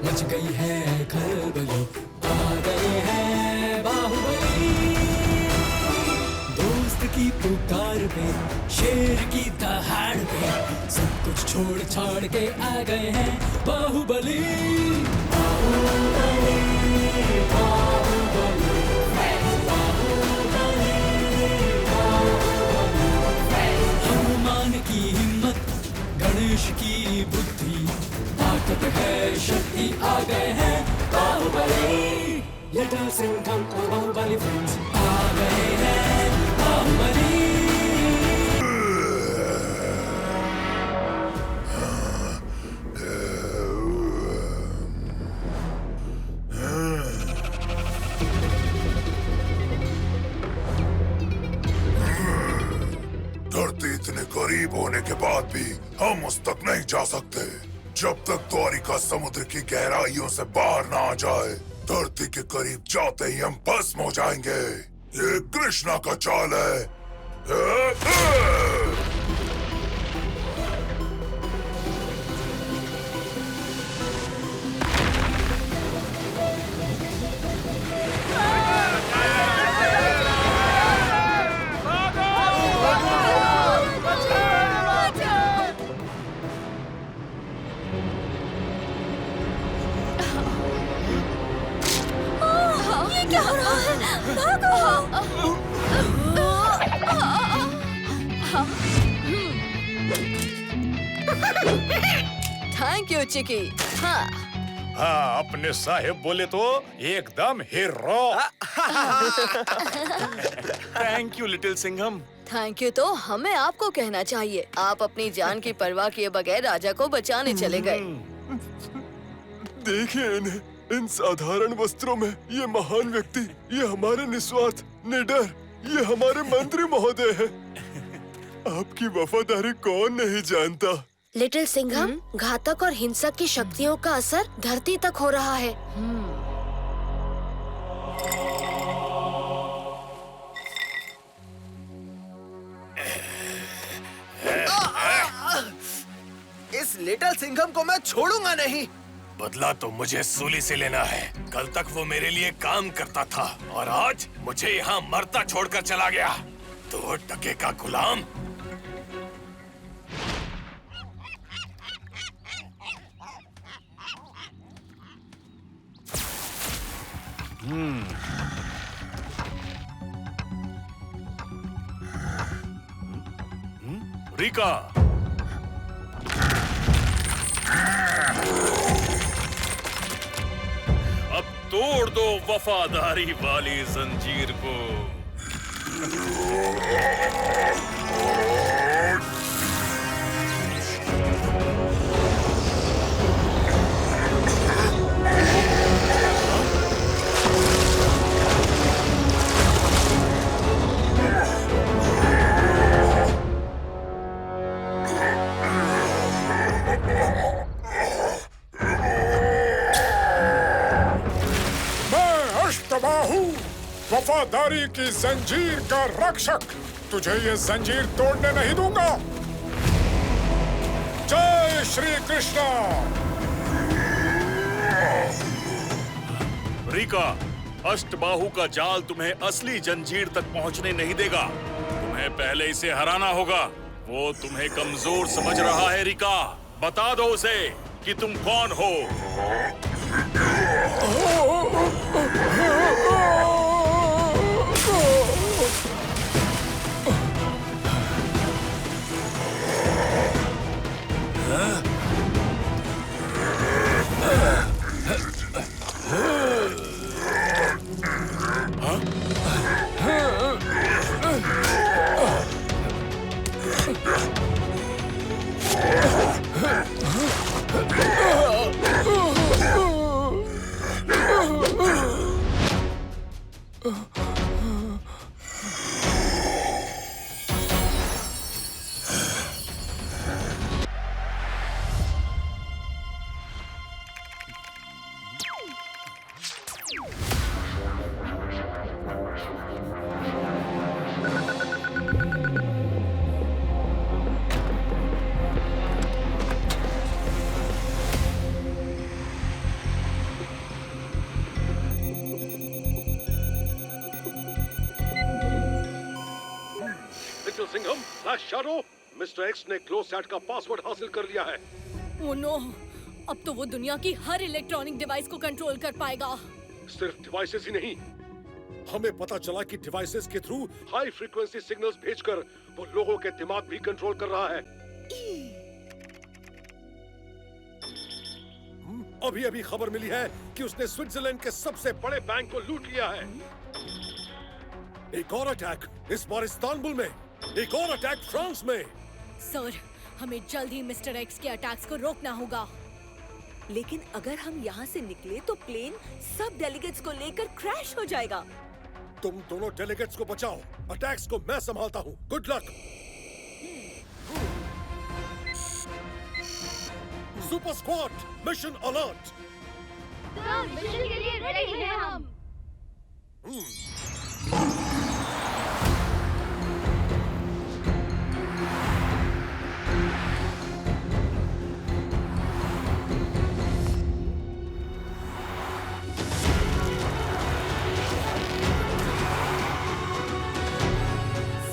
Much गई है खलबली, आ गए हैं बाहुबली। दोस्त की पुकार पे, शेर की दहाड़ पे, सब कुछ छोड़ छाड़ के आ गए हैं बाहुबली। बाहुबली, बाहुबली, हनुमान की हिम्मत, गणेश की बुद्धि, ताकत है शक्ति, आ गए हैं बाहुबली। लिटिल सिंघम और बाहुबली फ्रेंड्स आ गए हैं बाहुबली। धरती इतने करीब होने के बाद भी हम उस तक नहीं जा सकते जब तक द्वारिका समुद्र की गहराइयों से बाहर ना आ जाए। धरती के करीब जाते ही हम भस्म हो जाएंगे। ये कृष्णा का चाल है। क्या हो रहा है? भागो! थैंक यू चिकी। हाँ अपने साहेब बोले तो एकदम hero. Thank you little Singham. Thank you तो हमें आपको कहना चाहिए। आप अपनी जान की परवाह किए बगैर राजा को बचाने चले गए। देखिए इन्हें, इन साधारण वस्त्रों में ये महान व्यक्ति, ये हमारे निस्वार्थ निडर, ये हमारे मंत्री महोदय हैं। आपकी वफादारी कौन नहीं जानता। लिटिल सिंघम, घातक और हिंसक की शक्तियों का असर धरती तक हो रहा है। इस लिटिल सिंघम को मैं छोड़ूंगा नहीं। बदला तो मुझे सूली से लेना है। कल तक वो मेरे लिए काम करता था और आज मुझे यहाँ मरता छोड़कर चला गया। 2 टके का गुलाम। रीका, अब तोड़ दो वफादारी वाली जंजीर को। वफादारी की जंजीर का रक्षक, तुझे ये जंजीर तोड़ने नहीं दूंगा। जय श्री कृष्णा। रीका, अष्टबाहु का जाल तुम्हें असली जंजीर तक पहुंचने नहीं देगा। तुम्हें पहले इसे हराना होगा। वो तुम्हें कमजोर समझ रहा है रीका। बता दो उसे कि तुम कौन हो। फ्लैश शैडो, मिस्टर एक्स ने क्लोज सेट का पासवर्ड हासिल कर लिया है। ओह नो, अब तो वो दुनिया की हर इलेक्ट्रॉनिक डिवाइस को कंट्रोल कर पाएगा। सिर्फ डिवाइसेस ही नहीं, हमें पता चला कि डिवाइसेस के थ्रू हाई फ्रीक्वेंसी सिग्नल्स भेजकर वो लोगों के दिमाग भी कंट्रोल कर रहा है। अभी अभी खबर मिली है कि उसने स्विट्जरलैंड के सबसे बड़े बैंक को लूट लिया है। एक और अटैक इस बार इस्तांबुल में, एक और अटैक फ्रांस में। सर, हमें जल्द ही मिस्टर एक्स के अटैक्स को रोकना होगा। लेकिन अगर हम यहाँ से निकले तो प्लेन सब डेलीगेट्स को लेकर क्रैश हो जाएगा। तुम दोनों डेलीगेट्स को बचाओ, अटैक्स को मैं संभालता हूँ। Good luck. Super squad, mission alert. Sir, mission के लिए रेडी हैं हम।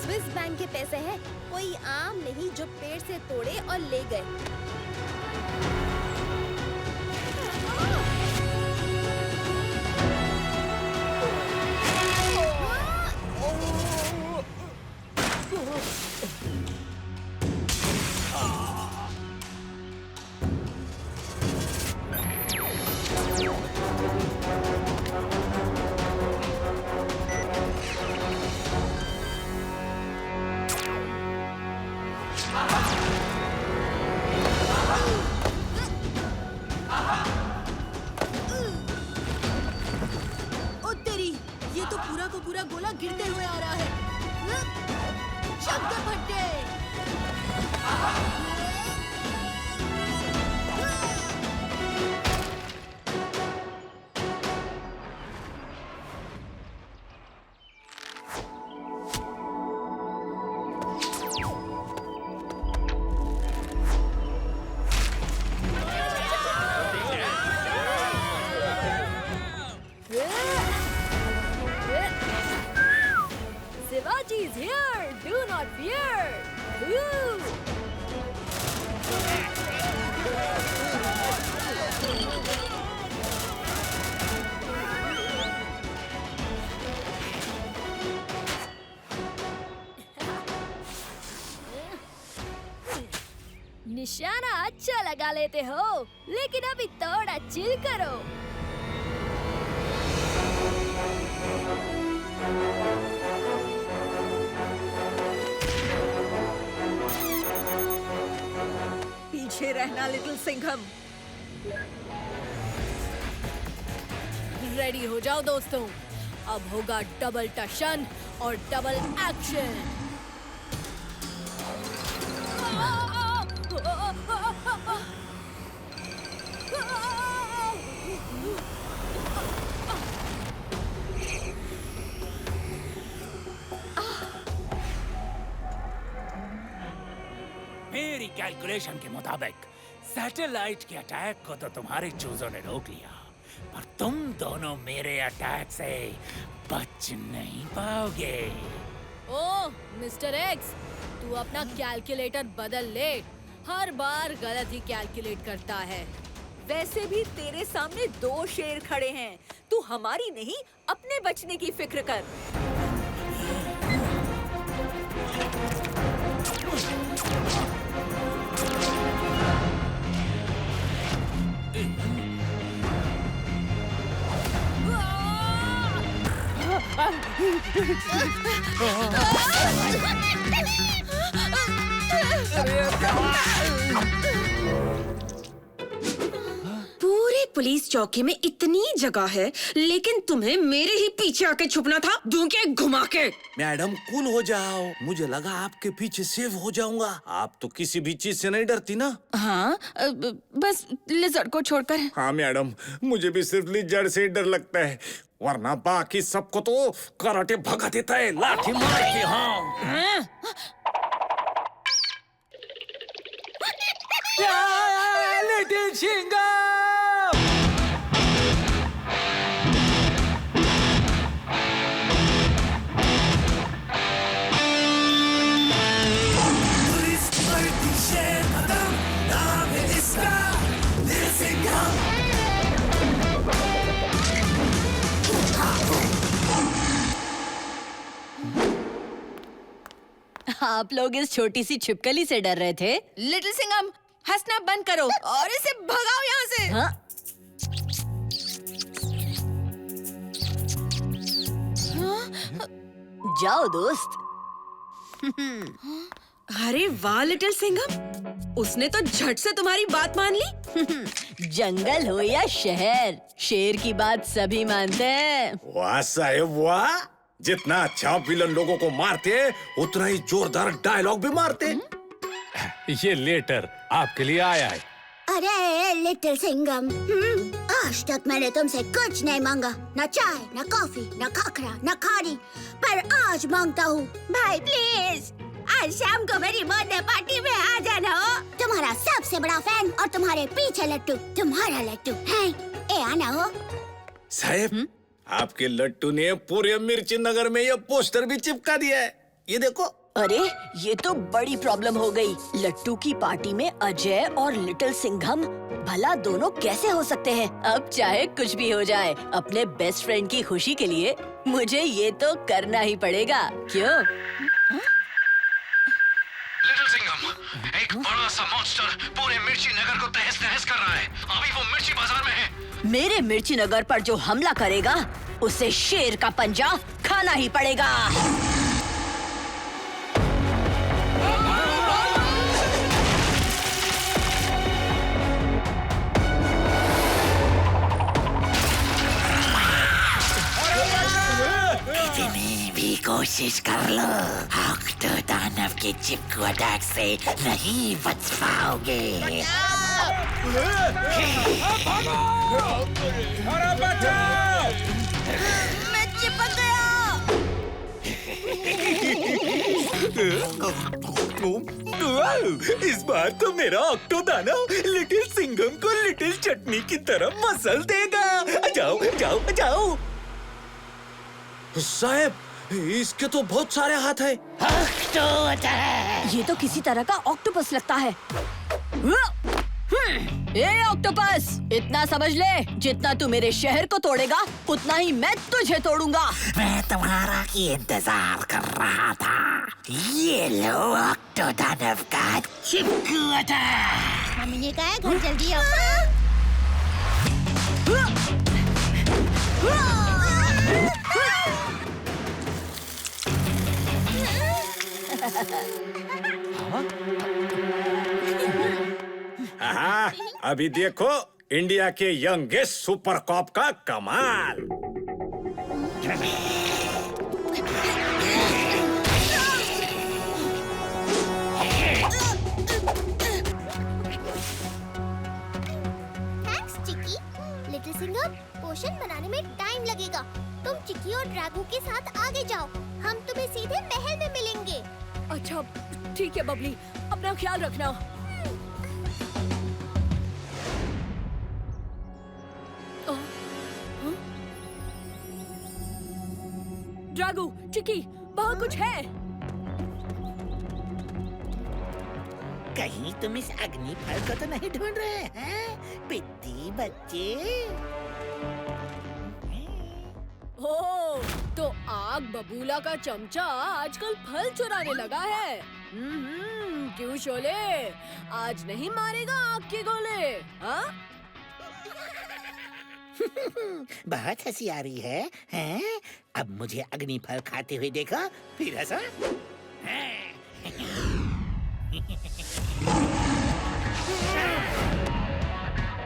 स्विस बैंक के पैसे हैं, कोई आम नहीं जो पेड़ से तोड़े और ले गए। पूरा गोला गिरते हुए आ रहा है। शब्द फटे। Shivaji is here! Do not fear! Woo! निशाना अच्छा लगा लेते हो, लेकिन अभी थोड़ा चिल करो। पीछे रहना लिटिल सिंघम। रेडी हो जाओ दोस्तों, अब होगा डबल टशन और डबल एक्शन। मेरी कैलकुलेशन के मुताबिक सैटेलाइट के अटैक को तो तुम्हारे चूजों ने रोक लिया, पर तुम दोनों मेरे अटैक से बच नहीं पाओगे। ओह मिस्टर एक्स, तू अपना कैलकुलेटर बदल ले, हर बार गलत ही कैलकुलेट करता है। वैसे भी तेरे सामने 2 शेर खड़े हैं, तू हमारी नहीं अपने बचने की फिक्र कर। पूरे पुलिस चौकी में इतनी जगह है, लेकिन तुम्हें मेरे ही पीछे आके छुपना था, दूं के घुमा के। मैडम कूल हो जाओ, मुझे लगा आपके पीछे सेव हो जाऊंगा। आप तो किसी भी चीज से नहीं डरती ना? हाँ, बस लिजर्ड को छोड़कर। हाँ मैडम, मुझे भी सिर्फ लिजर्ड से डर लगता है, वरना बाकी सबको तो कराटे भगा देता है, लाठी मार के। हाँ लिटिल सिंघम! आप लोग इस छोटी सी छिपकली से डर रहे थे? लिटिल सिंघम, हंसना बंद करो और इसे भगाओ यहाँ से। हाँ? जाओ दोस्त। अरे वाह लिटिल सिंघम, उसने तो झट से तुम्हारी बात मान ली। जंगल हो या शहर, शेर की बात सभी मानते हैं। वाह साहेब वाह, जितना अच्छा विलन लोगों को मारते हैं उतना ही जोरदार डायलॉग भी मारते हैं। ये लेटर आपके लिए आया है। अरे लिटिल सिंघम, आज तक मैंने तुमसे कुछ नहीं मांगा, न चाय, न कॉफी, न खाखरा, न खारी, पर आज मांगता हूँ। भाई प्लीज, आज शाम को मेरी बर्थडे पार्टी में आ जाना। तुम्हारा सबसे बड़ा फैन और तुम्हारे पीछे लट्टू, तुम्हारा लट्टू है। ए आना हो। साहेब, आपके लट्टू ने पूरे मिर्ची नगर में ये पोस्टर भी चिपका दिया है, ये देखो। अरे ये तो बड़ी प्रॉब्लम हो गई। लट्टू की पार्टी में अजय और लिटिल सिंघम, भला दोनों कैसे हो सकते हैं? अब चाहे कुछ भी हो जाए, अपने बेस्ट फ्रेंड की खुशी के लिए मुझे ये तो करना ही पड़ेगा। क्यों? लिटिल सिंघम, एक बड़ा सा मॉन्स्टर पूरे मिर्ची नगर को तहस नहस कर रहा है। अभी वो मिर्ची बाजार में है। मेरे मिर्ची नगर पर जो हमला करेगा उसे शेर का पंजा खाना ही पड़ेगा। कितनी भी कोशिश कर लो, ऑक्टो दानव के चिपकू अटैक से नहीं बच पाओगे। मैं चिपक गया। इस बार तो मेरा ऑक्टो दानव लिटिल सिंघम को लिटिल चटनी की तरह मसल देगा। जाओ जाओ जाओ। साहब, इसके तो बहुत सारे हाथ हैं। ये तो किसी तरह का ऑक्टोपस लगता है। ए ऑक्टोपस, इतना समझ ले, जितना तू मेरे शहर को तोड़ेगा उतना ही मैं तुझे तोड़ूंगा। मैं तुम्हारा ही इंतजार कर रहा था। ये लो ऑक्टो दानव का चिपकू अटैक। मम्मी ने कहा है घर जल्दी आओ। हाँ, अभी देखो इंडिया के यंगेस्ट सुपर कॉप का कमाल। थैंक्स चिक्की। लिटिल सिंघम, पोशन बनाने में टाइम लगेगा। तुम चिक्की और ड्रैगू के साथ आगे जाओ, हम तुम्हें सीधे महल में मिलेंगे। अच्छा ठीक है बबली, अपना ख्याल रखना। ड्रैगू, चिक्की, वहाँ कुछ है? कहीं तुम इस अग्निफल को तो नहीं ढूंढ रहे हैं पिद्दी बच्चे? ओह, तो आग बबूला का चमचा आजकल फल चुराने लगा है। क्यों शोले, आज नहीं मारेगा आग के गोले? हाँ? बहुत हंसी आ रही है, हैं? अब मुझे अग्निफल खाते हुए देखा, फिर हंसा।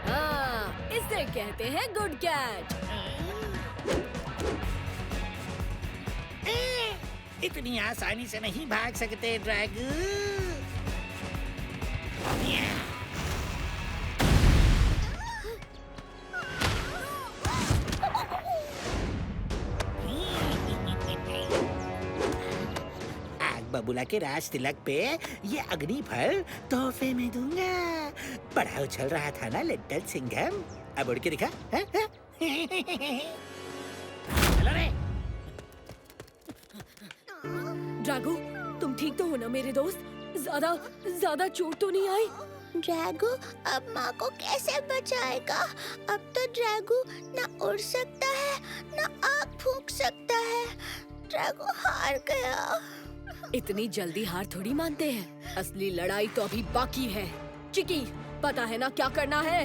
हाँ, इसे कहते हैं गुड कैच। इतनी आसानी से नहीं भाग सकते ड्रैगू। बबूला के राज तिलक पे ये अग्निफल तोहफे में दूंगा। बड़ा उछल रहा था ना लिटिल सिंघम, अब उड़ के दिखा। चलो रे। ड्रैगू, तुम ठीक तो हो ना मेरे दोस्त? ज्यादा चोट तो नहीं आई? ड्रैगू अब माँ को कैसे बचाएगा? अब तो ड्रैगू ना उड़ सकता है, ना आग फूंक सकता है। ड्रैगू हार गया। इतनी जल्दी हार थोड़ी मानते हैं। असली लड़ाई तो अभी बाकी है। चिकी, पता है ना क्या करना है?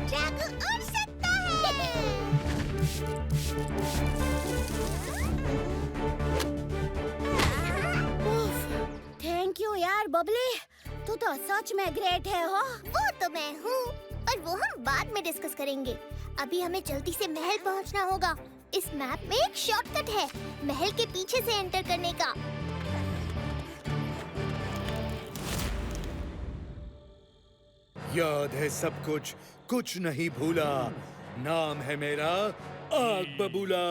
ड्रैगन उड़ सकता है। थैंक यू यार बबली, तू तो सच में ग्रेट है हो। वो तो मैं हूँ, पर वो हम बाद में डिस्कस करेंगे। अभी हमें जल्दी से महल पहुँचना होगा। इस मैप में एक शॉर्टकट है महल के पीछे से एंटर करने का। याद है सब कुछ, कुछ नहीं भूला। नाम है मेरा आग बबूला।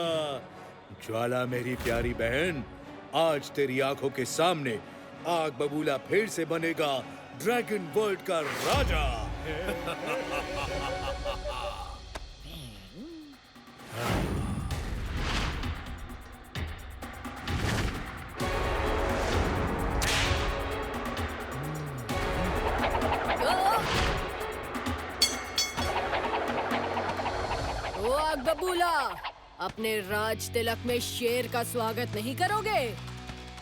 ज्वाला मेरी प्यारी बहन, आज तेरी आंखों के सामने आग बबूला फिर से बनेगा ड्रैगन वर्ल्ड का राजा। ओ आग बबूला, अपने राज तिलक में शेर का स्वागत नहीं करोगे?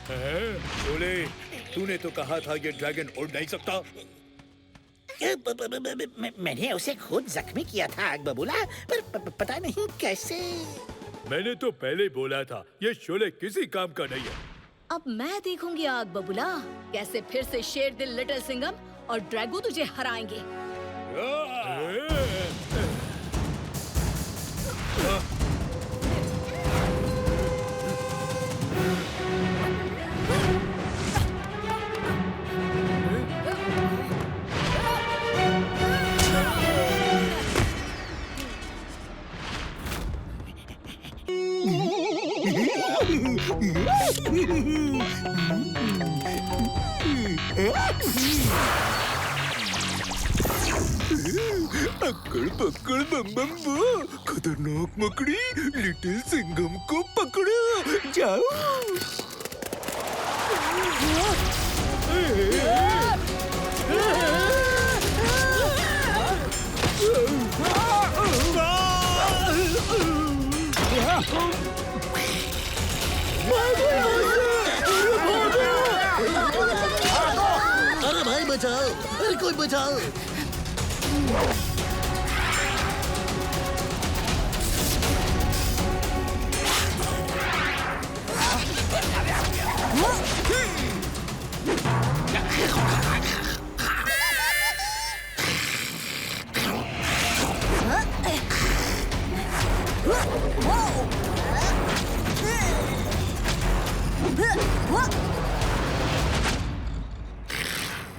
शोले, तूने तो कहा था ये ड्रैगन उड़ नहीं सकता। मैंने उसे खुद जख्मी किया था आग बबूला, पर पता नहीं कैसे। मैंने तो पहले ही बोला था ये शोले किसी काम का नहीं है। अब मैं देखूंगी आग बबूला कैसे फिर से शेर दिल लिटिल सिंघम और ड्रैगो तुझे हराएंगे। अक्कड़ पक्कड़ बम बम बो, खतरनाक मकड़ी लिटिल सिंघम को पकड़ो, जाओ। अरे भाई बचाओ, अरे कोई बचाओ।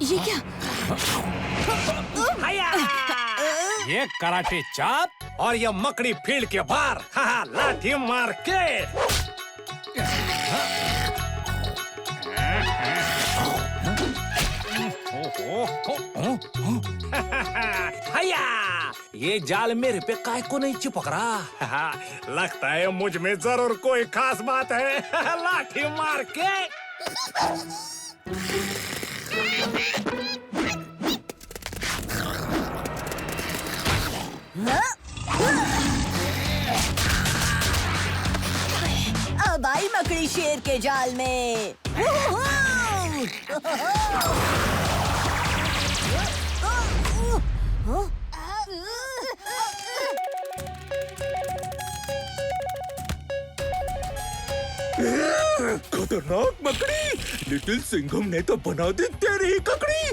ये क्या? ये कराटे चाप और ये मकड़ी फील्ड के बाहर लाठी मार के। हया, ये जाल मेरे पे काय को नहीं चिपक रहा। लगता है मुझ में जरूर कोई खास बात है। लाठी मार के। अब आई मकड़ी शेर के जाल में। खतरनाक मकड़ी, लिटिल सिंघम ने तो बना दी तेरी ककड़ी।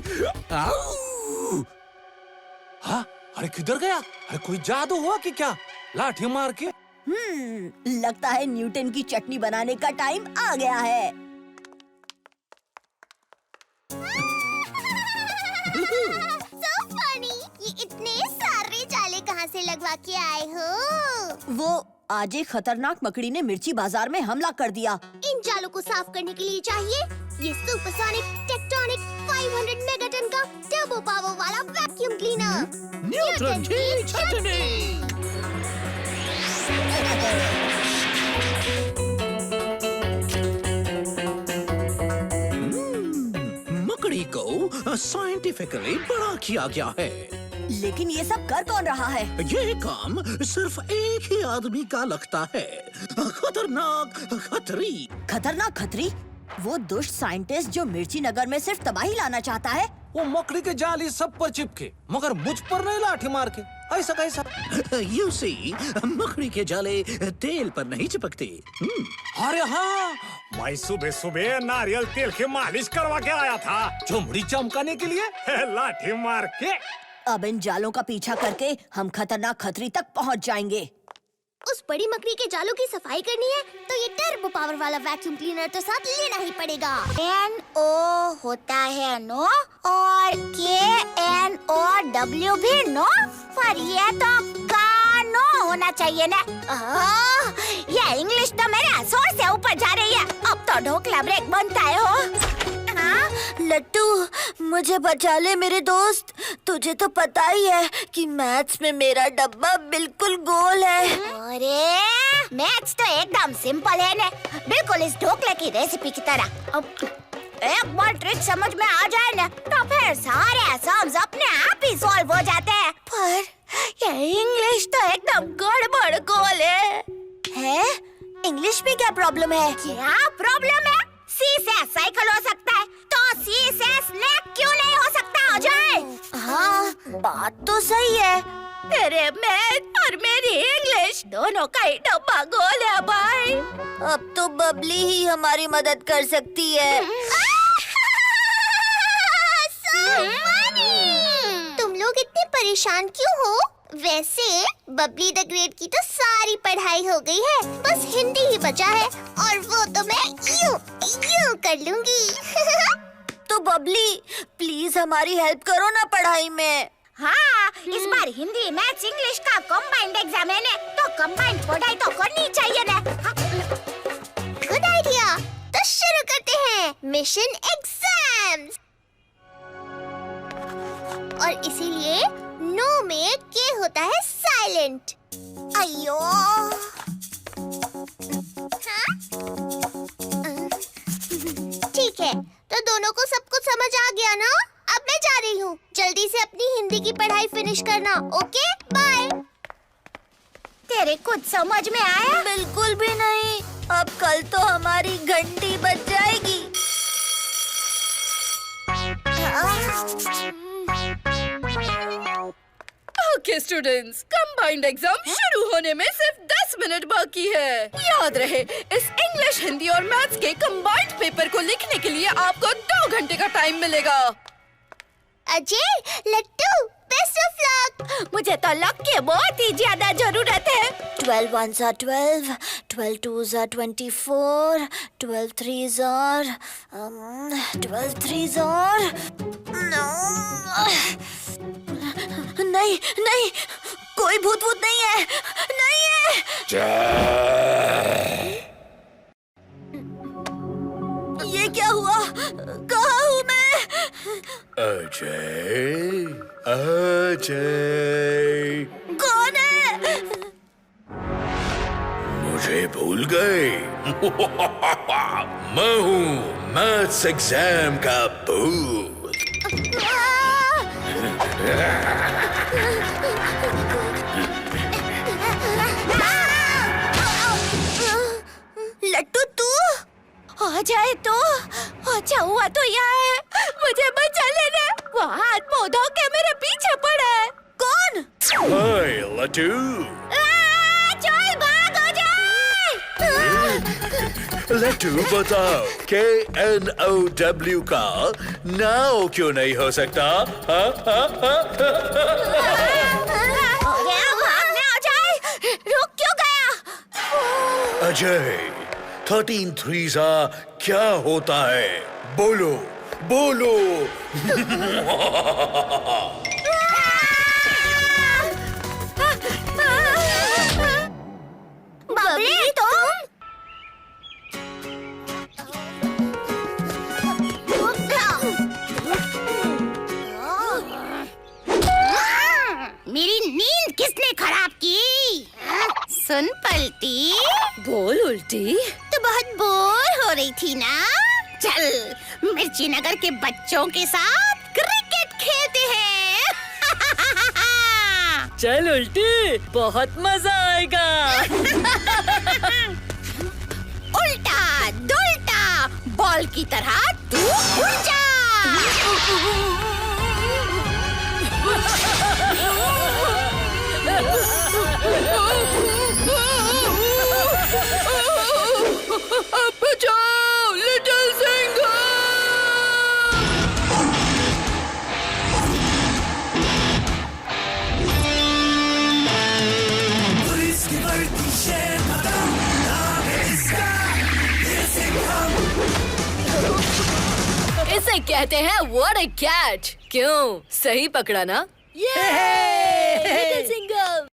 हाँ, अरे किधर गया? अरे कोई जादू हुआ कि क्या? लाठी मार के। लगता है न्यूटन की चटनी बनाने का टाइम आ गया है। So funny! ये इतने सारे जाले कहाँ से लगवा के आए हो? वो आज एक खतरनाक मकड़ी ने मिर्ची बाजार में हमला कर दिया। इन जालों को साफ करने के लिए चाहिए ये सुपरसोनिक टेक्टोनिक 500 मेगाटन का टर्बो पावर वाला वैक्यूम क्लीनर। न्यूटन की चटनी। साइंटिफिकली बड़ा किया गया है। लेकिन ये सब कर कौन रहा है? ये काम सिर्फ एक ही आदमी का लगता है, खतरनाक खतरी। खतरनाक खतरी? वो दुष्ट साइंटिस्ट जो मिर्ची नगर में सिर्फ तबाही लाना चाहता है? वो मकड़ी के जाली सब पर चिपके, मगर मुझ पर नहीं लाठी मार के। ऐसा कैसा? You see, मकड़ी के जाले तेल पर नहीं चिपकते। अरे हाँ, मैं सुबह सुबह नारियल तेल की मालिश करवा के आया था, चमड़ी चमकाने के लिए लाठी मार के। अब इन जालों का पीछा करके हम खतरनाक खतरी तक पहुंच जाएंगे। उस बड़ी मकड़ी के जालों की सफाई करनी है तो ये टर्बो पावर वाला वैक्यूम क्लीनर तो साथ लेना ही पड़ेगा। NO होता है नो और KNOW भी नो, पर ये तो कानो होना चाहिए ना। ये इंग्लिश तो मेरे जोर से ऊपर जा रही है। अब तो ढोकला ब्रेक बनता है हो। लट्टू, मुझे बचा ले मेरे दोस्त। तुझे तो पता ही है कि मैथ्स में मेरा डब्बा बिल्कुल गोल है। अरे मैथ्स तो एकदम सिंपल है ने, बिल्कुल इस ढोकले की रेसिपी की तरह। अब एक बार ट्रिक समझ में आ जाए ना तो फिर सारे सम्स अपने आप ही सॉल्व हो जाते हैं। पर ये इंग्लिश तो एकदम गड़बड़ गोल है। इंग्लिश में क्या प्रॉब्लम है? क्या प्रॉब्लम है? सी से साइकिल हो सकता है तो सी से स्नैक क्यों नहीं हो सकता अजय? हाँ, बात तो सही है। तेरे मैथ और मेरी इंग्लिश दोनों का ही डब्बा गोल है भाई। अब तो बबली ही हमारी मदद कर सकती है। तुम लोग इतने परेशान क्यों हो? वैसे बबली द ग्रेट की तो सारी पढ़ाई हो गई है, बस हिंदी ही बचा है और वो तो मैं यूं कर लूंगी। तो बबली प्लीज हमारी हेल्प करो ना पढ़ाई में। हाँ, इस बार हिंदी मैथ्स इंग्लिश का कंबाइंड एग्जाम है ने, तो कंबाइंड पढ़ाई तो करनी चाहिए ना। गुड आइडिया, तो शुरू करते हैं मिशन एग्जाम्स। और इसीलिए नो में के होता है साइलेंट। अयो ठीक है, तो दोनों को सब कुछ समझ आ गया ना? अब मैं जा रही हूँ, जल्दी से अपनी हिंदी की पढ़ाई फिनिश करना। Okay bye. तेरे कुछ समझ में आया? बिल्कुल भी नहीं। अब कल तो हमारी घंटी बज जाएगी। ओके स्टूडेंट्स, कंबाइंड एग्जाम शुरू होने में सिर्फ 10 मिनट बाकी है। याद रहे, इस इंग्लिश, हिंदी और मैथ्स के कंबाइंड पेपर को लिखने के लिए आपको 2 घंटे का टाइम मिलेगा। अजय, लट्टू, बेस्ट ऑफ लक। मुझे तो लक की बहुत ही ज्यादा जरूरत है। 12 ones are 12, 12 twos are 24, 12 threes are 12 threes are नहीं नहीं, कोई भूत वूत नहीं है, नहीं है। ये क्या हुआ? कहाँ हूँ मैं? अजय, अजय, कौन है? मुझे भूल गए? मैं हूँ मैथ्स एग्जाम का भूत। लट्टू तू आ जाए तो अच्छा हुआ तो यहाँ है, मुझे बचा लेना। वो हाथ मुंह धो के मेरे पीछे पड़ा है। कौन? हाय लट्टू। चल भाग हो जाए। लट्टू बताओ, KNOW का नाउ क्यों नहीं हो सकता? भागने आ जाए, रुक क्यों गया? अजय, 13 threes क्या होता है? बोलो बोलो। बबली तुम? मेरी नींद किसने खराब की? सुन पलटी। बोल उल्टी। तो बहुत बोर हो रही थी ना? चल मिर्ची नगर के बच्चों के साथ चल उल्टी, बहुत मजा आएगा। उल्टा दुल्टा बॉल की तरह तू उड़ जा। अब बचाओ लिटिल सिंघम। पुलिस की वर्दी शेर खत्म, नाम है इसका ये सिंघम। इसे कहते हैं व्हाट अ कैच। क्यों, सही पकड़ा ना? लिटिल सिंघम।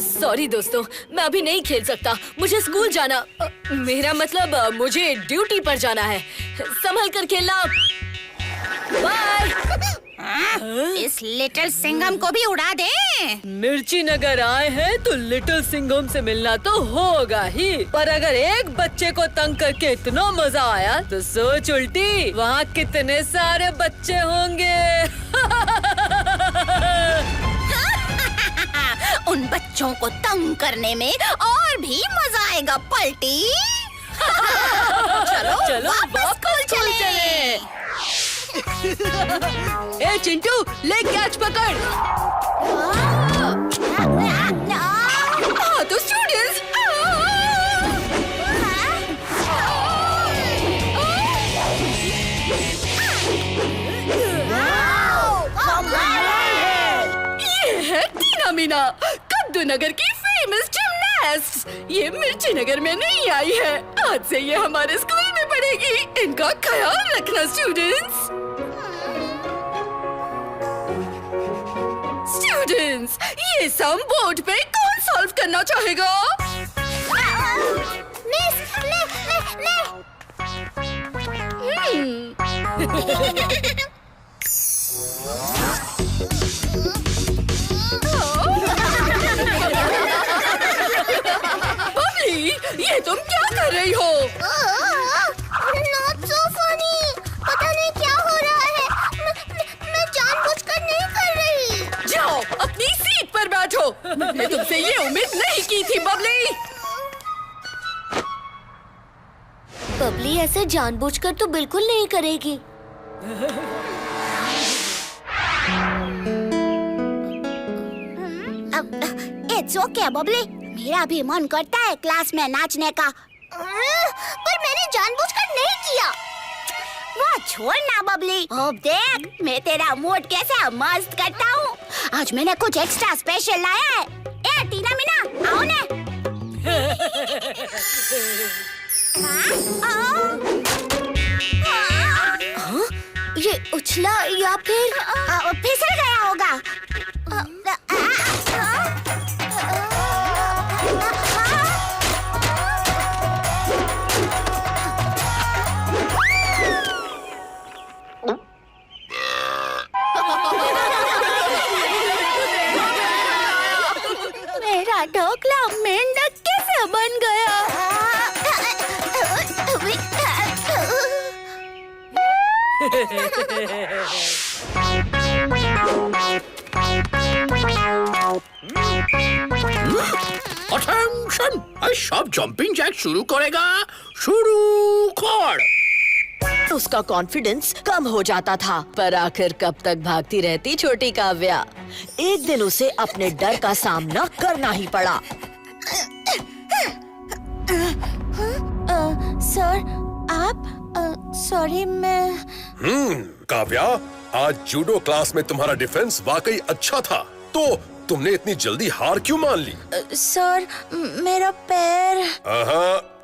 सॉरी दोस्तों, मैं अभी नहीं खेल सकता, मुझे स्कूल जाना। मेरा मतलब मुझे ड्यूटी पर जाना है। संभल कर खेलना। बाय। इस लिटिल सिंघम को भी उड़ा दे। मिर्ची नगर आए हैं तो लिटिल सिंघम से मिलना तो होगा ही, पर अगर एक बच्चे को तंग करके इतना मजा आया तो सोच उल्टी, वहाँ कितने सारे बच्चे होंगे। उन बच्चों को तंग करने में और भी मजा आएगा पलटी। चलो चलो वापस स्कूल चले। ए चिंटू, ले कैच पकड़। हाँ तो स्टूडेंट्स, ये है टीना मीना, कद्दू नगर की फेमस जिमनास्ट। ये मिर्ची नगर में नहीं आई है, आज से ये हमारे स्कूल में पढ़ेगी। इनका ख्याल रखना स्टूडेंट्स। स्टूडेंट्स, ये सम बोर्ड पे कौन सॉल्व करना चाहेगा? बबली, ये तुम क्या कर रही हो? Not so funny. पता नहीं क्या हो रहा है। मैं जानबूझकर नहीं कर रही। जाओ अपनी सीट पर बैठो। मैंने तुमसे ये उम्मीद नहीं की थी बबली। बबली ऐसे जानबूझकर तो बिल्कुल नहीं करेगी। इट्स ओके बबली, मेरा भी मन करता है क्लास में नाचने का, पर मैंने जानबूझकर नहीं किया। वो छोड़ ना बबली, अब देख मैं तेरा मूड कैसे मस्त करता हूँ। आज मैंने कुछ एक्स्ट्रा स्पेशल लाया है। ए टीना मीना, आओ ने। हाँ? ये उछला या फिर फिसल गया होगा। मेरा ढोकला मेंढक कैसे बन गया? अटेंशन, सब जंपिंग जैक शुरू करेगा। शुरू कर। उसका कॉन्फिडेंस कम हो जाता था, पर आखिर कब तक भागती रहती छोटी काव्या। एक दिन उसे अपने डर का सामना करना ही पड़ा। सर आप सॉरी मैं। काव्या, आज जूडो क्लास में तुम्हारा डिफेंस वाकई अच्छा था, तो तुमने इतनी जल्दी हार क्यों मान ली? सर मेरा पैर।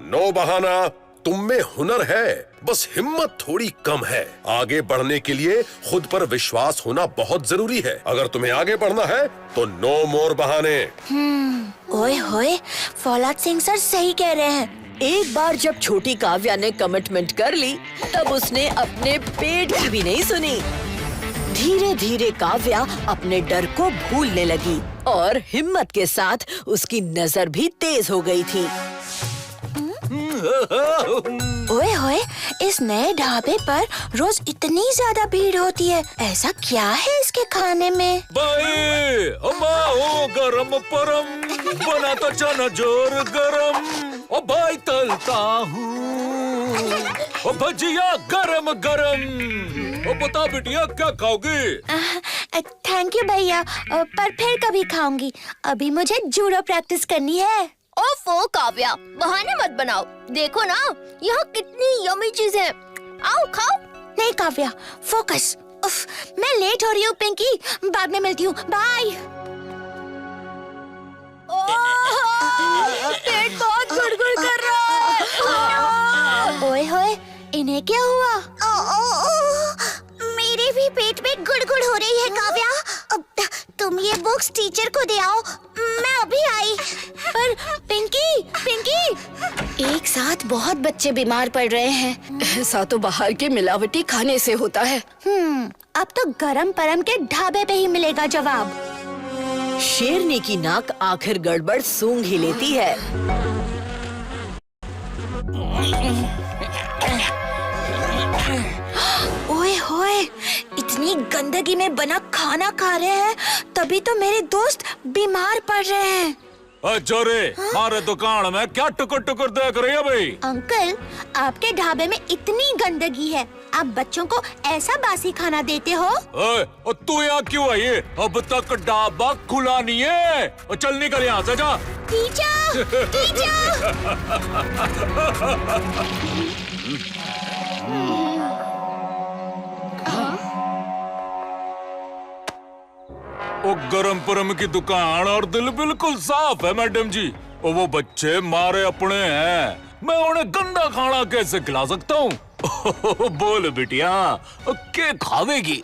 नो बहाना, तुम में हुनर है, बस हिम्मत थोड़ी कम है। आगे बढ़ने के लिए खुद पर विश्वास होना बहुत जरूरी है। अगर तुम्हें आगे बढ़ना है तो नो मोर बहाने। ओए होए, फौलाद सिंह सर सही कह रहे हैं। एक बार जब छोटी काव्या ने कमिटमेंट कर ली, तब उसने अपने पेट की भी नहीं सुनी। धीरे धीरे काव्या अपने डर को भूलने लगी और हिम्मत के साथ उसकी नजर भी तेज हो गई थी। ओए होए, इस नए ढाबे पर रोज इतनी ज्यादा भीड़ होती है। ऐसा क्या है इसके खाने में? भाई अम्मा हो गरम परम बना तो चना जोर गरम। ओ भाई तलता हूँ ओ भजिया गरम गरम। ओ बता बिटिया क्या खाओगी? थैंक यू भैया, पर फिर कभी खाऊंगी। अभी मुझे जूडो प्रैक्टिस करनी है। ओफो काव्या, बहाने मत बनाओ। देखो ना यहाँ कितनी यम्मी चीज है। आओ खाओ। नहीं काव्या, फोकस। उफ, मैं लेट हो रही हूँ पिंकी, बाद में मिलती हूँ। बाय। पेट बहुत गुड़गुड़ कर रहा है। ओए होए, इन्हें क्या हुआ? मेरे भी पेट में गुड़गुड़ हो रही है काव्या। तुम ये बुक्स टीचर को दे आओ, मैं अभी आई। पर पिंकी, एक साथ बहुत बच्चे बीमार पड़ रहे हैं। ऐसा तो बाहर के मिलावटी खाने से होता है। अब तो गरम परम के ढाबे पे ही मिलेगा जवाब। शेरनी की नाक आखिर गड़बड़ सूंघ ही लेती है। ओए होए, इतनी गंदगी में बना खाना खा रहे हैं, तभी तो मेरे दोस्त बीमार पड़ रहे हैं। अजोरे, हमारे दुकान में क्या टुकुर टुकुर देख रही है भाई? अंकल, आपके ढाबे में इतनी गंदगी है, आप बच्चों को ऐसा बासी खाना देते हो? तू यहाँ क्यों आई? अब तक ढाबा खुला नहीं है। चल निकल यहाँ से, जा। टीचर, ओ गरम परम की दुकान और दिल बिल्कुल साफ है मैडम जी। ओ वो बच्चे मारे अपने हैं, मैं उन्हें गंदा खाना कैसे खिला सकता हूँ? बोल बिटिया, क्या खावेगी?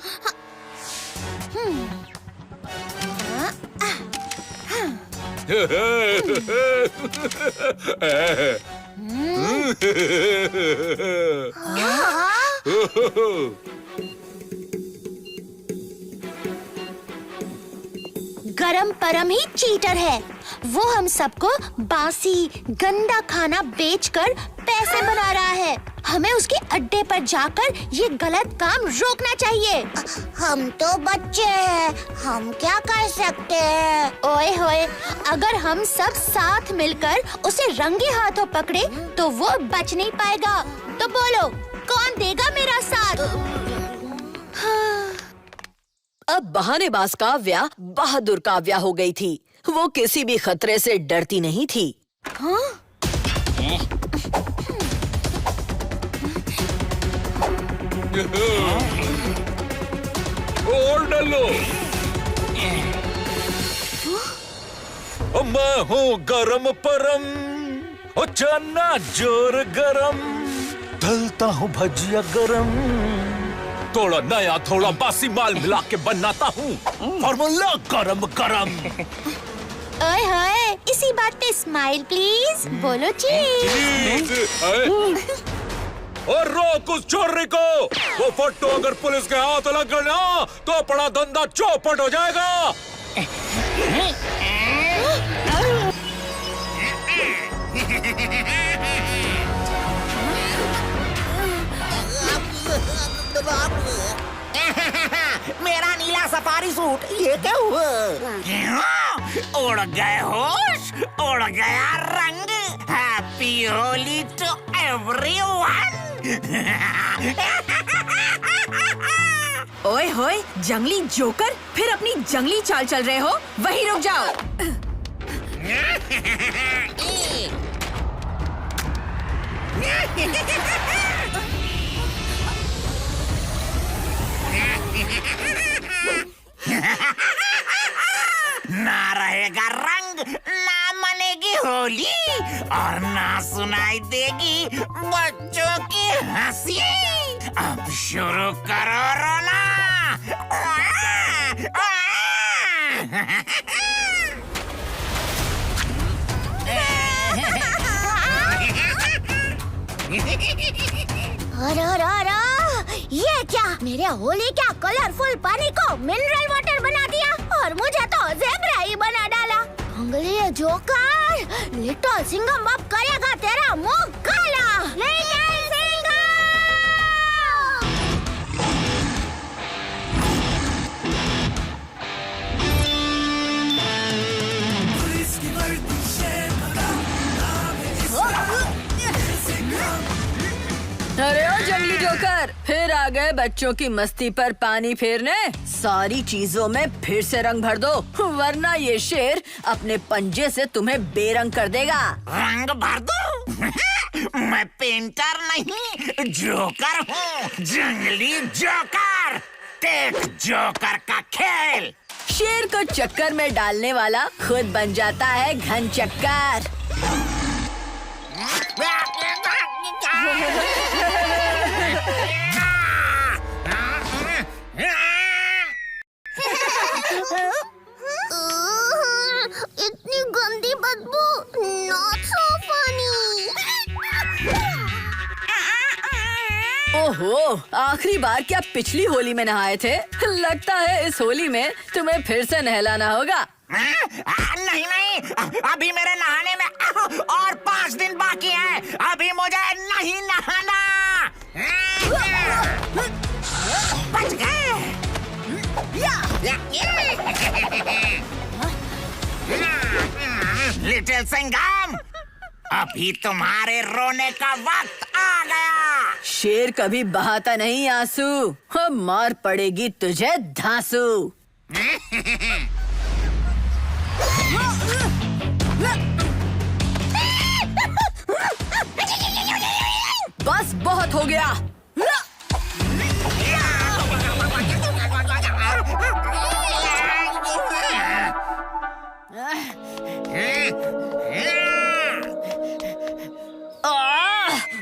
गरम परम ही चीटर है। वो हम सबको बासी गंदा खाना बेचकर पैसे बना रहा है। हमें उसके अड्डे पर जाकर ये गलत काम रोकना चाहिए। हम तो बच्चे हैं, हम क्या कर सकते हैं? ओए होए, अगर हम सब साथ मिलकर उसे रंगे हाथों पकड़े तो वो बच नहीं पाएगा। तो बोलो, कौन देगा मेरा साथ? अब बहानेबाज काव्या बहादुर काव्या हो गई थी। वो किसी भी खतरे से डरती नहीं थी। और डालो। मैं हूँ गरम परम, ओ चना जोर गरम, तलता हूँ भजिया गरम, थोड़ा नया थोड़ा बासी माल मिला के बनाता हूँ फॉर्मूला गरम गरम। ओए होए, इसी बात पे स्माइल प्लीज। बोलो चीज। और रोक उस चोरी को। वो फोटो अगर पुलिस के हाथ लग गया ना तो बड़ा धंधा चौपट हो जाएगा। मेरा नीला सफारी सूट, ये क्या हुआ? उड़ गए होश, उड़ गया रंग। Happy Holi to everyone. ओए होए, जंगली जोकर, फिर अपनी जंगली चाल चल रहे हो? वहीं रुक जाओ। ना रहेगा रंग, ना मनेगी होली, और ना सुनाई देगी बच्चों की हंसी। अब शुरू करो रोना। ये क्या? मेरे होली क्या कलरफुल पानी को मिनरल वाटर बना दिया और मुझे तो ज़ेब्रा ही बना डाला। जंगली जोकर, लिटिल सिंघम अब करेगा तेरा मुंह काला। लिटिल सिंघम! अरे ओ जंगली जोकर, फिर आ गए बच्चों की मस्ती पर पानी फेरने। सारी चीजों में फिर से रंग भर दो, वरना ये शेर अपने पंजे से तुम्हें बेरंग कर देगा। रंग भर दो? मैं पेंटर नहीं, जोकर हूँ, जंगली जोकर। टेक जोकर का खेल। शेर को चक्कर में डालने वाला खुद बन जाता है घन चक्कर। इतनी गंदी बदबू, नॉट सो फनी। ओहो, आखिरी बार क्या पिछली होली में नहाए थे? लगता है इस होली में तुम्हें फिर से नहलाना होगा। नहीं नहीं, अभी मेरे नहाने में और 5 दिन बाकी है। अभी मुझे नहीं नहाना। बच गए। लिटिल सिंघम, अभी तुम्हारे रोने का वक्त आ गया। शेर कभी बहाता नहीं आंसू, अब मार पड़ेगी तुझे धांसू। बस बहुत हो गया।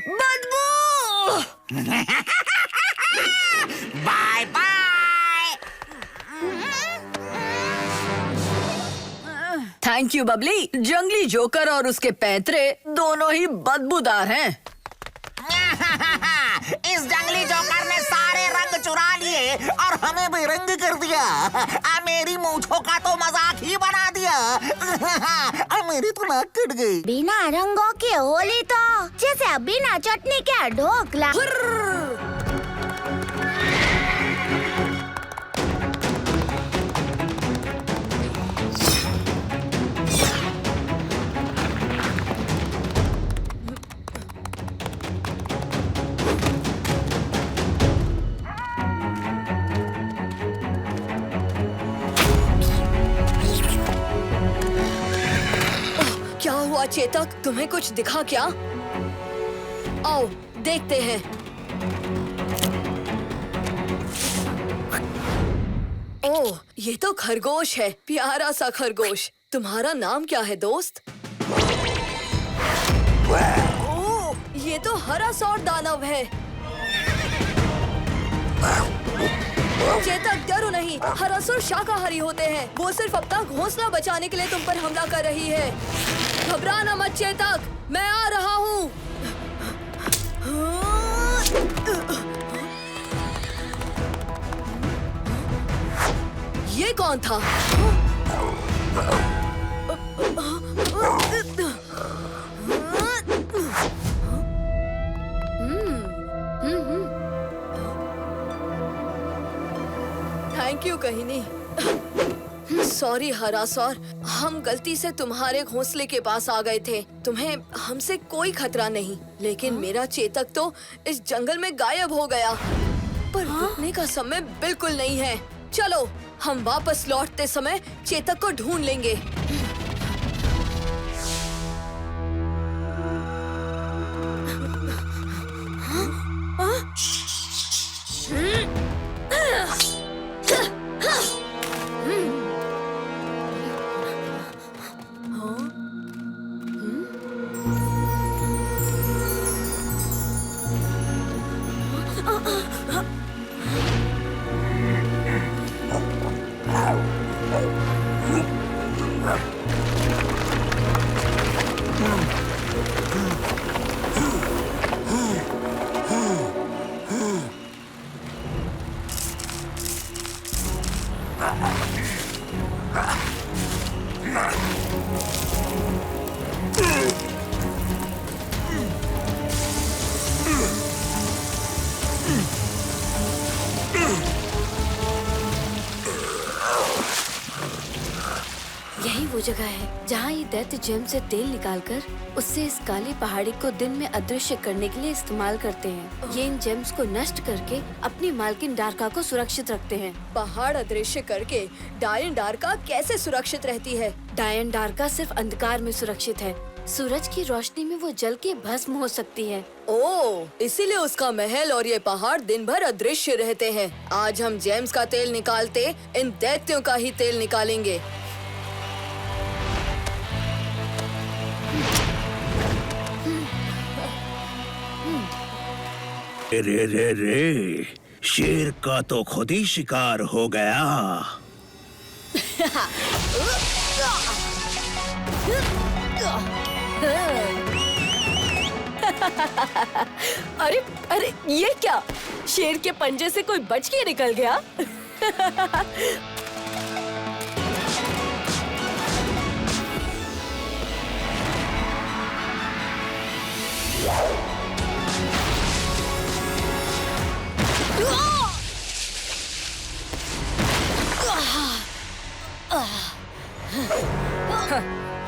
बदबू! Bye bye. Thank you Babli. जंगली जोकर और उसके पैंतरे दोनों ही बदबूदार हैं। इस जंगली जोकर ने सारे रंग चुरा लिए और हमें भी रंग कर दिया। मेरी मूंछों का तो मजाक ही बना दिया। मेरी तो नाक कट गई। बिना रंगों की होली तो जैसे बिना चटनी के ढोकला। क्या हुआ चेतक, तुम्हें कुछ दिखा क्या? आओ देखते हैं। ओह, ये तो खरगोश है, प्यारा सा खरगोश। तुम्हारा नाम क्या है दोस्त? ओह, ये तो हरा सौर दानव है। चेतक डरो नहीं, हरासुर शाकाहारी होते हैं। वो सिर्फ अपना घोंसला बचाने के लिए तुम पर हमला कर रही है। घबराना मत चेतक, मैं आ रहा हूँ। ये कौन था? थैंक यू कहिनी। सॉरी हरासौर, हम गलती से तुम्हारे घोंसले के पास आ गए थे। तुम्हें हमसे कोई खतरा नहीं, लेकिन मेरा चेतक तो इस जंगल में गायब हो गया। पर रुकने का समय बिल्कुल नहीं है। चलो हम वापस लौटते समय चेतक को ढूंढ लेंगे। यही वो जगह है जहाँ ये दैत्य जेम से तेल निकालकर उससे इस काली पहाड़ी को दिन में अदृश्य करने के लिए इस्तेमाल करते हैं। ये इन जेम्स को नष्ट करके अपनी मालकिन डार्का को सुरक्षित रखते हैं। पहाड़ अदृश्य करके डायन डार्का कैसे सुरक्षित रहती है? डायन डार्का सिर्फ अंधकार में सुरक्षित है। सूरज की रोशनी में वो जल के भस्म हो सकती है। ओह, इसीलिए उसका महल और ये पहाड़ दिन भर अदृश्य रहते हैं। आज हम जेम्स का तेल निकालते इन दैत्यों का ही तेल निकालेंगे। रे रे रे, शेर का तो खुद ही शिकार हो गया। अरे अरे, ये क्या? शेर के पंजे से कोई बच के निकल गया?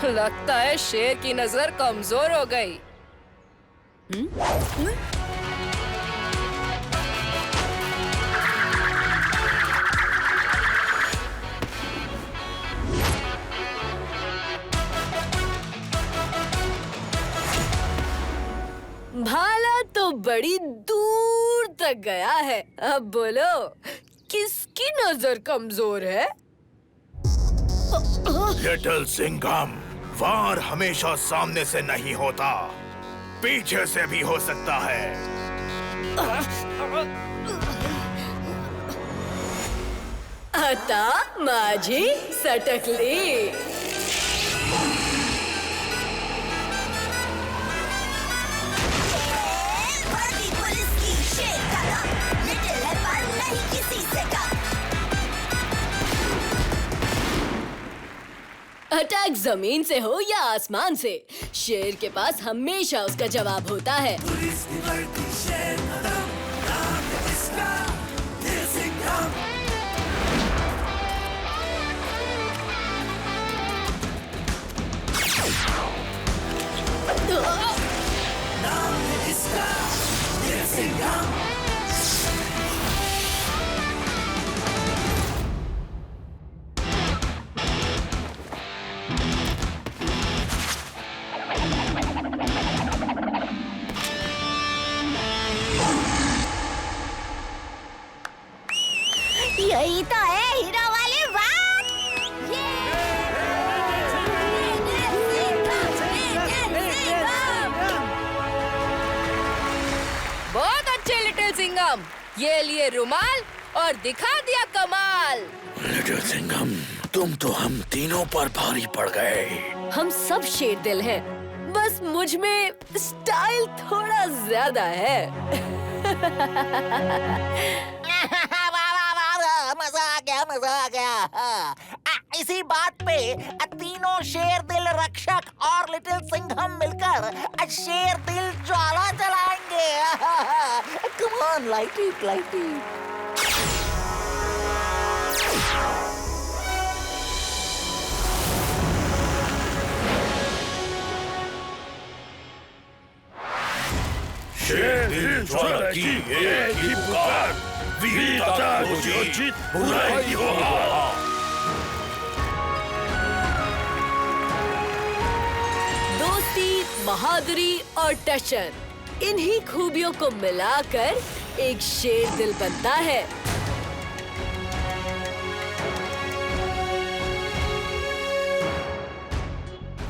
लगता है शेर की नजर कमजोर हो गई। भाला तो बड़ी दूर तक गया है। अब बोलो, किसकी नजर कमजोर है? लिटिल सिंघम, वार हमेशा सामने से नहीं होता, पीछे से भी हो सकता है। आता माझी सटकली। अटैक जमीन से हो या आसमान से, शेर के पास हमेशा उसका जवाब होता है। यही तो है हीरो वाली बात। बहुत अच्छे लिटिल सिंघम, ये लिए रुमाल और दिखा दिया कमाल। लिटिल सिंघम, तुम तो हम तीनों पर भारी पड़ गए। हम सब शेर दिल हैं, बस मुझ में स्टाइल थोड़ा ज्यादा है। मजा आ गया। इसी बात पे तीनों शेर दिल रक्षक और लिटिल सिंघम मिलकर शेर दिल ज्वाला जलाएंगे। Come on, light it, light it. शेर दिल ज्वाला की एक ही पुकार, वीरता को जीत, बुराई को हार। दोस्ती, बहादुरी और टशन, इन्हीं खूबियों को मिलाकर एक शेर दिल बनता है।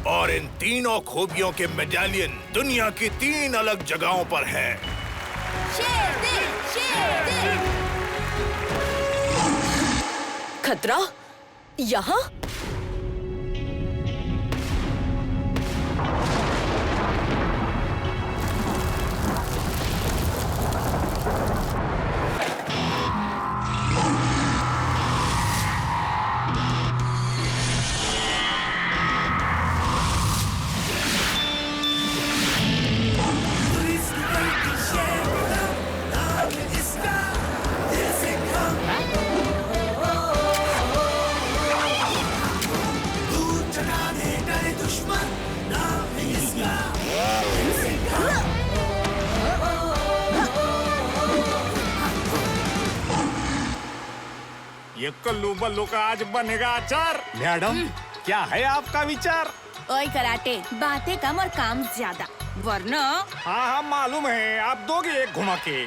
और इन तीनों खूबियों के मेडालियन दुनिया की 3 अलग जगहों पर हैं। शेर दिल, शेर दिल। खतरा यहाँ? ये कल्लू बल्लू का आज बनेगा अचार। मैडम, क्या है आपका विचार? ओए कराटे, बातें कम और काम ज्यादा, वरना। हाँ हाँ मालूम है, आप दोगे एक घुमा के।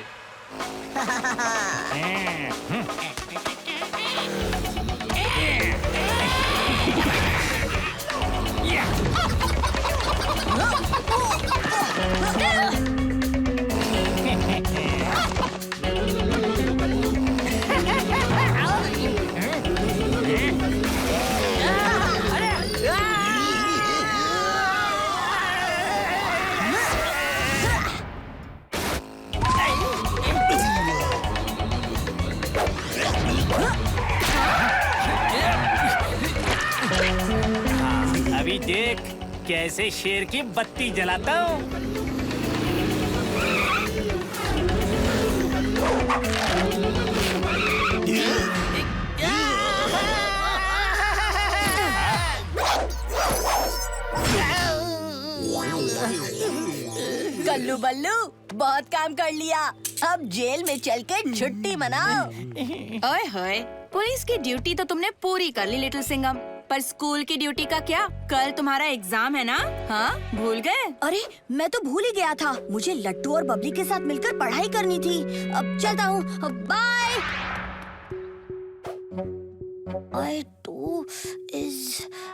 अभी देख कैसे शेर की बत्ती जलाता हूँ। कल्लू बल्लू, बहुत काम कर लिया, अब जेल में चल के छुट्टी मनाओ। ओए होए, पुलिस की ड्यूटी तो तुमने पूरी कर ली लिटिल सिंघम, पर स्कूल की ड्यूटी का क्या? कल तुम्हारा एग्जाम है ना? हाँ, भूल गए? अरे मैं तो भूल ही गया था, मुझे लट्टू और बबली के साथ मिलकर पढ़ाई करनी थी। अब चलता हूँ, बाय। Two is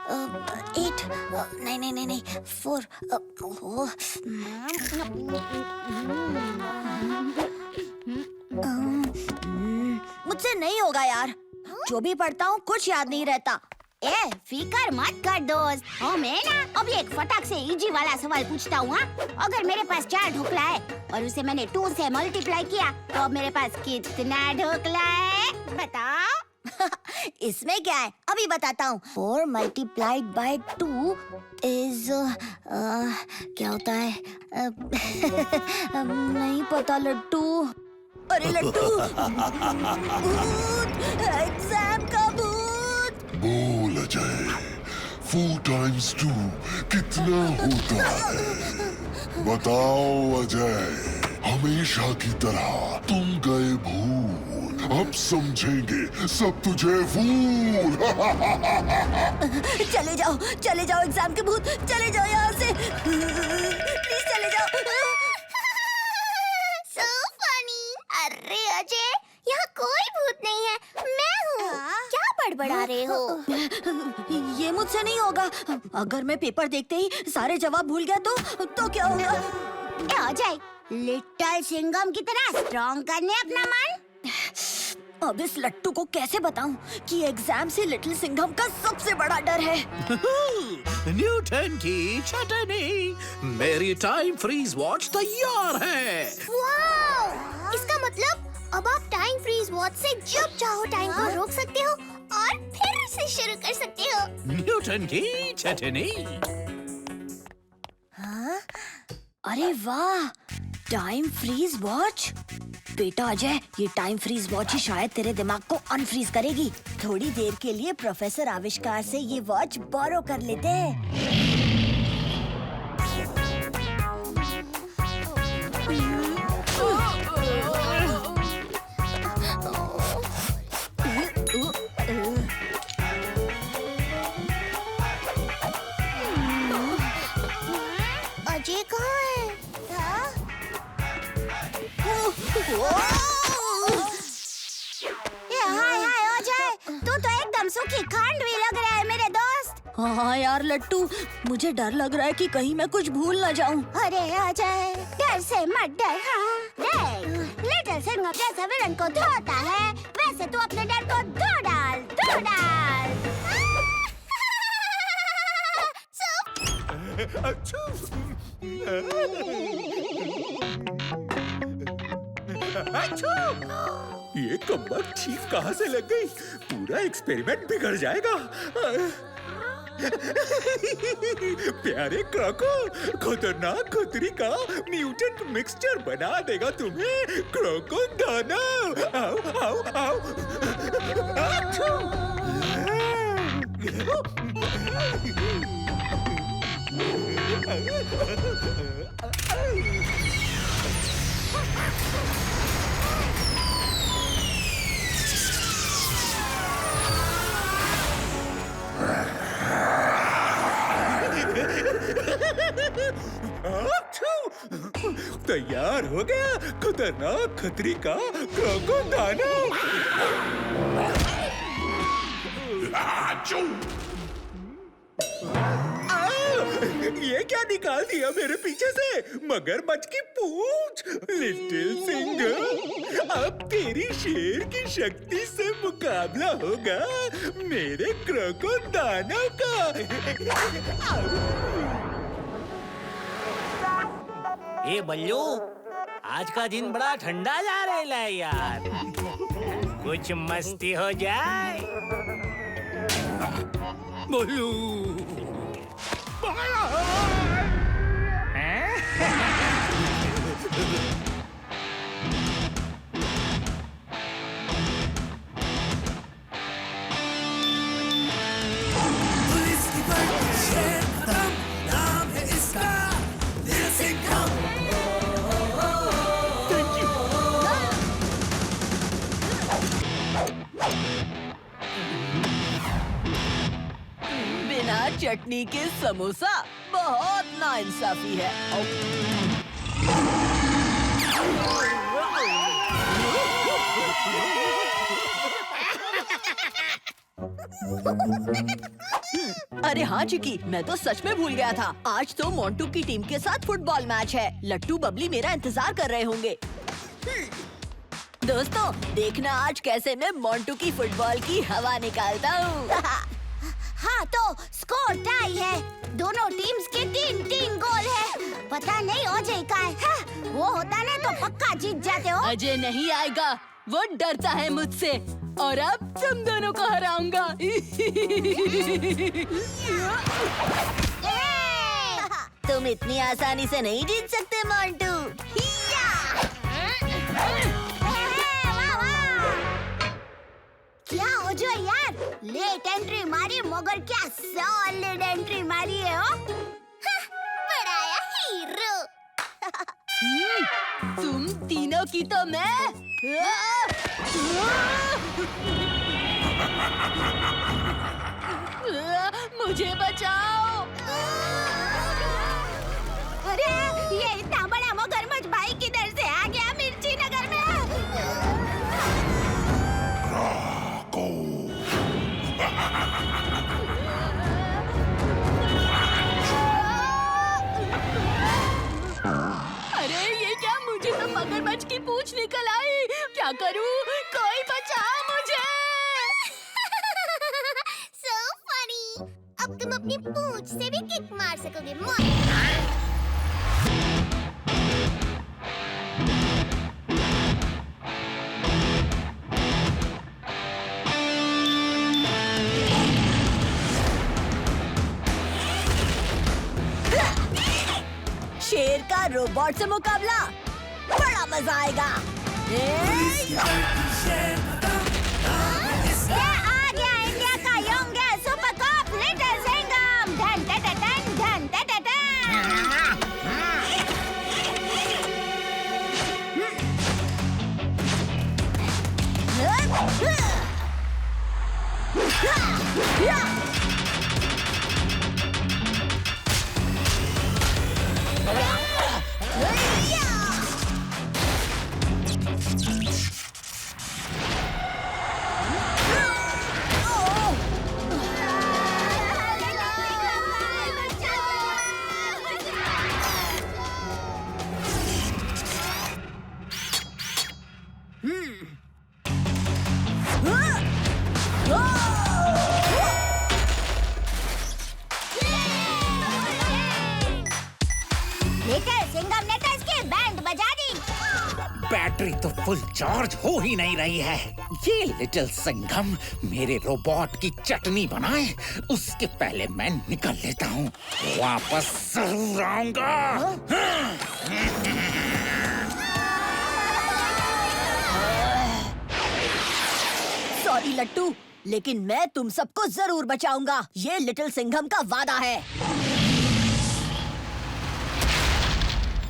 8. नहीं 4. मुझसे नहीं होगा यार, जो भी पढ़ता हूँ कुछ याद नहीं रहता। ए, फिकर मत कर दोस्त, मैं ना अभी एक फटाक से इजी वाला सवाल पूछता हूँ। अगर मेरे पास 4 ढोकला है और उसे मैंने 2 से मल्टीप्लाई किया तो अब मेरे पास कितना ढोकला है? बताओ। इसमें क्या है, अभी बताता हूँ। 4 multiplied by 2 is क्या होता है? नहीं पता लट्टू। अरे लट्टू, एग्जाम का भूत। बोल अजय, 4 times 2 कितना होता है? बताओ अजय। हमेशा की तरह तुम गए भूल, अब समझेंगे सब तुझे फूल। चले जाओ एग्जाम के भूत, चले जाओ यहाँ से, प्लीज चले जाओ। So funny। अरे अजय, यहाँ कोई भूत नहीं है, मैं हूँ। क्या बड़बड़ा रहे हो? ये मुझसे नहीं होगा। अगर मैं पेपर देखते ही सारे जवाब भूल गया तो क्या होगा? अजय, लिटिल सिंघम की तरह स्ट्रॉन्ग करने अपना मन। अब इस लट्टू को कैसे बताऊं कि एग्जाम से लिटिल सिंघम का सबसे बड़ा डर है। न्यूटन की चटनी, मेरी टाइम फ्रीज वॉच तैयार है। वाह! इसका मतलब अब आप टाइम फ्रीज वॉच से जब चाहो टाइम को रोक सकते हो और फिर से शुरू कर सकते हो। न्यूटन की चटनी। हाँ? अरे वाह, टाइम फ्रीज वॉच। बेटा अजय, ये टाइम फ्रीज वॉच ही शायद तेरे दिमाग को अनफ्रीज करेगी। थोड़ी देर के लिए प्रोफेसर आविष्कार से ये वॉच बोरो कर लेते हैं। अजय कहाँ है? हाय अजय, तू तो एकदम सूखी खांडवी लग रहा है मेरे दोस्त। हाँ यार लट्टू, मुझे डर लग रहा है कि कहीं मैं कुछ भूल न जाऊं। अरे अजय, डर से मत डर। हाँ देख, लिटिल सिंघम जैसे विलन को धोता है, वैसे तू अपने डर को धो डाल। ये कमबख्त चीज कहाँ से लग गई? पूरा एक्सपेरिमेंट बिगड़ जाएगा। प्यारे क्रोको, खतरनाक खतरी का म्यूटेंट मिक्सचर बना देगा तुम्हें। क्रोको दाना, आओ आओ आओ। तैयार हो गया खतरनाक खतरी का क्रोकोडाना। ये क्या निकाल दिया मेरे पीछे से? मगरमच्छ की पूंछ। लिटिल सिंघम, अब तेरी शेर की शक्ति से मुकाबला होगा मेरे क्रोकोडाना का। ए बल्लू, आज का दिन बड़ा ठंडा जा रहा है यार। कुछ मस्ती हो जाए। बोलू पुलिस की भर्ती शेर खत्म, नाम है इसका लिटिल सिंघम। बिना चटनी के समोसा बहुत नाइंसाफी है। अरे हाँ चिकी, मैं तो सच में भूल गया था। आज तो मोंटू की टीम के साथ फुटबॉल मैच है। लट्टू बबली मेरा इंतजार कर रहे होंगे। दोस्तों, देखना आज कैसे मैं मोंटू की फुटबॉल की हवा निकालता हूँ। हाँ तो स्कोर टाई है। दोनों टीम्स के 3-3 गोल है। पता नहीं अजय का है। हाँ, वो होता ना तो पक्का जीत जाते हो। अजय नहीं आएगा, वो डरता है मुझसे और अब तुम दोनों को हराऊंगा। तुम इतनी आसानी से नहीं जीत सकते मोंटू। क्या हो जो यार, लेट एंट्री मारी मगर क्या सॉलिड एंट्री मारी है हो। बड़ा हीरो। तुम तीनों की तो मैं। मुझे बचाओ। अरे ये इतना बड़ा मगरमच्छ भाई किधर से आ गया मिर्ची नगर में। अरे ये क्या, मुझे तो मगरमच्छ की पूंछ निकल आई। क्या करूं? कोई बचाओ मुझे। So funny। अब तुम अपनी पूंछ से भी किक मार सकोगे। शेर का रोबोट से मुकाबला, बड़ा मजा आएगा। ये आ गया इंडिया का youngest super cup little Singham. धन धन धन धन धन धन। लिटिल सिंघम ने तो इसकी बैंड बजा दी। बैटरी तो फुल चार्ज हो ही नहीं रही है। ये लिटिल सिंघम मेरे रोबोट की चटनी बनाए, उसके पहले मैं निकल लेता हूँ। वापस जरूर आऊंगा। सॉरी लट्टू, लेकिन मैं तुम सबको जरूर बचाऊंगा। ये लिटिल सिंघम का वादा है।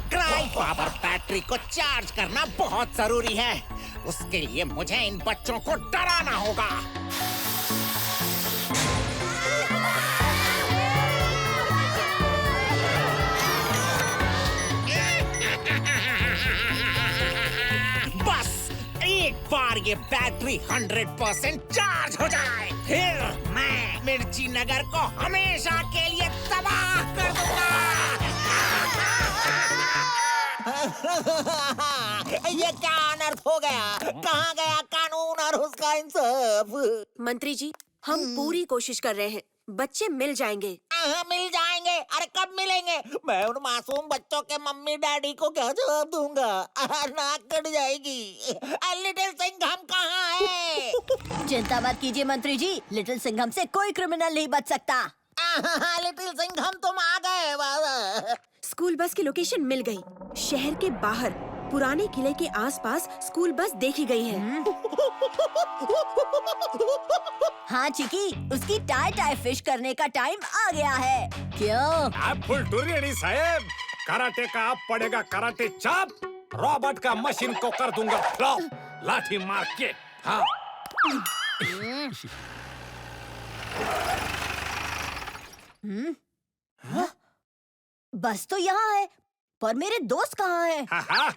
क्राई पावर बैटरी को चार्ज करना बहुत जरूरी है। उसके लिए मुझे इन बच्चों को डराना होगा। और ये बैटरी 100% चार्ज हो जाए, फिर मैं मिर्ची नगर को हमेशा के लिए तबाह कर दूंगा। ये क्या अनर्थ हो गया? कहाँ गया कानून और उसका इंसाफ? मंत्री जी, हम पूरी कोशिश कर रहे हैं, बच्चे मिल जाएंगे। मिल जाएंगे? अरे कब मिलेंगे? मैं उन मासूम बच्चों के मम्मी डैडी को क्या जवाब दूंगा? नाक कट जाएगी। लिटिल सिंघम कहाँ है? चिंता मत कीजिए मंत्री जी, लिटिल सिंघम से कोई क्रिमिनल नहीं बच सकता। लिटिल सिंघम तुम आ गए। स्कूल बस की लोकेशन मिल गई। शहर के बाहर पुराने किले के आसपास स्कूल बस देखी गई है। हाँ चिकी, उसकी टाई टाई फिश करने का टाइम आ गया है। क्यों? आप फुल टूरियडी साहब, कराटे का आप पड़ेगा कराटे चाप, रॉबर्ट का मशीन को कर दूंगा फ्लॉप, लाठी मार के। हाँ। हाँ? बस तो यहाँ है, पर मेरे दोस्त कहाँ हैं? हाँ,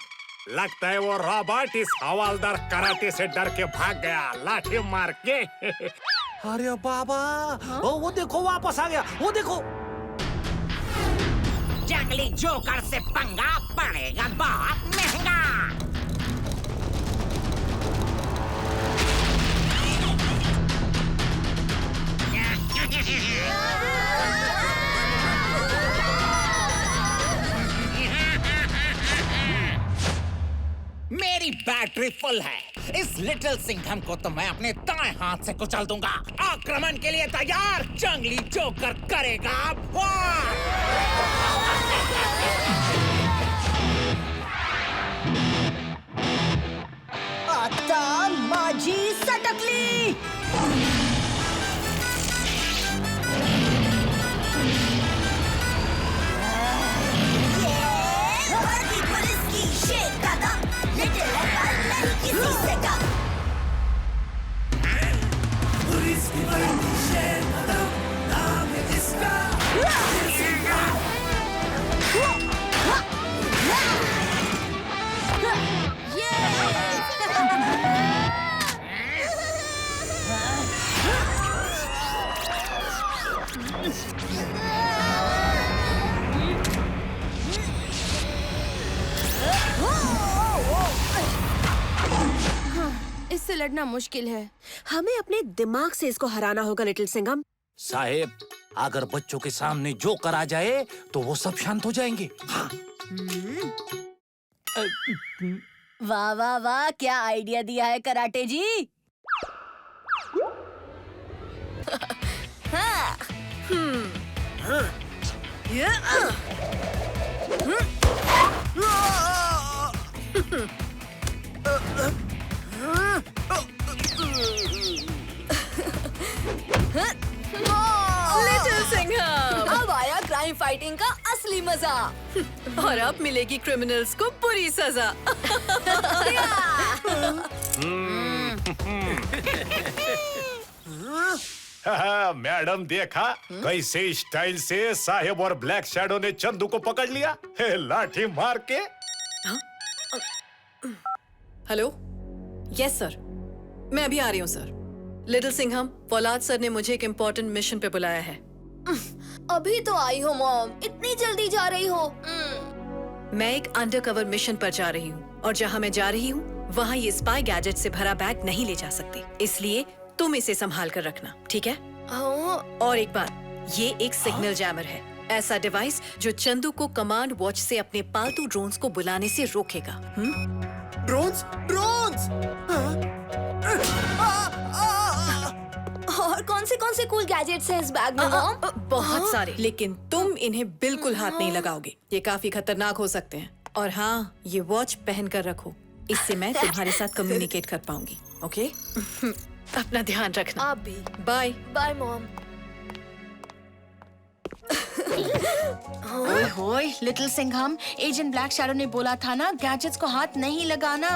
लगता है वो रॉबर्ट इस हवालदार कराटे से डर के भाग गया, लाठी मार के। अरे बाबा, वो देखो वापस आ गया, वो देखो। जंगली जोकर से पंगा पड़ेगा बहुत महंगा। मेरी बैटरी फुल है। इस लिटिल सिंघम को तो मैं अपने दाएं हाथ से कुचल दूंगा। आक्रमण के लिए तैयार, जंगली जोकर करेगा वार। आता माझी सटकली। इससे लड़ना मुश्किल है, हमें अपने दिमाग से इसको हराना होगा लिटिल सिंघम। साहेब, अगर बच्चों के सामने जोकर आ जाए तो वो सब शांत हो जाएंगे। हाँ। वाह वाह वाह, क्या आइडिया दिया है कराटे जी। हाँ। लिटिल सिंघम, अब आया क्राइम फाइटिंग का असली मजा। और अब मिलेगी क्रिमिनल्स को बुरी सजा। मैडम देखा कैसे स्टाइल से साहेब और ब्लैक शैडो ने चंदू को पकड़ लिया, लाठी मार के। हेलो, यस सर, मैं अभी आ रही हूँ सर। लिटिल सिंघम, फौलाद सर ने मुझे एक इम्पोर्टेंट मिशन पे बुलाया है। अभी तो आई हो मॉम, इतनी जल्दी जा रही हो? मैं एक अंडरकवर मिशन पर जा रही हूँ और जहाँ मैं जा रही हूँ वहाँ ये स्पाई गैजेट से भरा बैग नहीं ले जा सकती, इसलिए तुम इसे संभाल कर रखना, ठीक है? और एक बात, ये एक सिग्नल जैमर है, ऐसा डिवाइस जो चंदू को कमांड वॉच से अपने पालतू ड्रोन्स को बुलाने से रोकेगा। ड्रोन्स? ड्रोन्स? और कौन से कूल गैजेट्स हैं इस बैग में मॉम? बहुत सारे, लेकिन तुम इन्हें बिल्कुल हाथ नहीं लगाओगे, ये काफी खतरनाक हो सकते हैं। और हाँ, ये वॉच पहन कर रखो, इससे मैं तुम्हारे साथ कम्युनिकेट कर पाऊंगी, ओके? अपना ध्यान रखना। आप भी। बाय। Bye mom. ओए होए, little Singham, agent black shadow ने बोला था ना गैजेट्स को हाथ नहीं लगाना।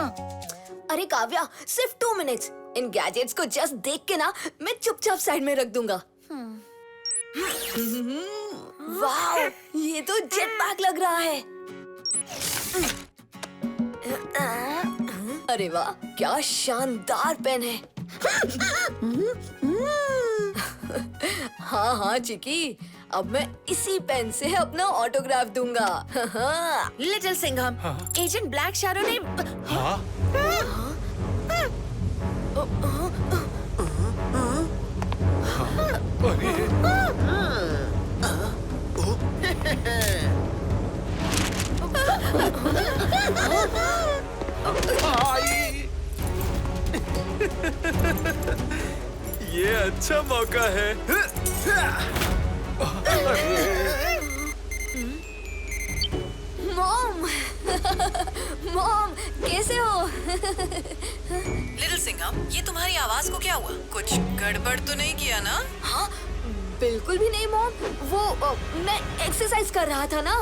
अरे काव्या, सिर्फ 2 मिनट्स। इन गैजेट्स को जस्ट देख के ना मैं चुपचाप साइड में रख दूंगा। वाओ, ये तो जेट पैक लग रहा है। अरे वाह, क्या शानदार पेन है। हाँ हाँ चिकी, अब मैं इसी पेन से अपना ऑटोग्राफ दूंगा। Little Singham, agent black shadow ने ये अच्छा मौका है। मॉम, मॉम कैसे हो? लिटिल सिंघम, ये तुम्हारी आवाज को क्या हुआ? कुछ गड़बड़ तो नहीं किया ना? हाँ बिल्कुल भी नहीं मॉम, वो मैं एक्सरसाइज कर रहा था ना।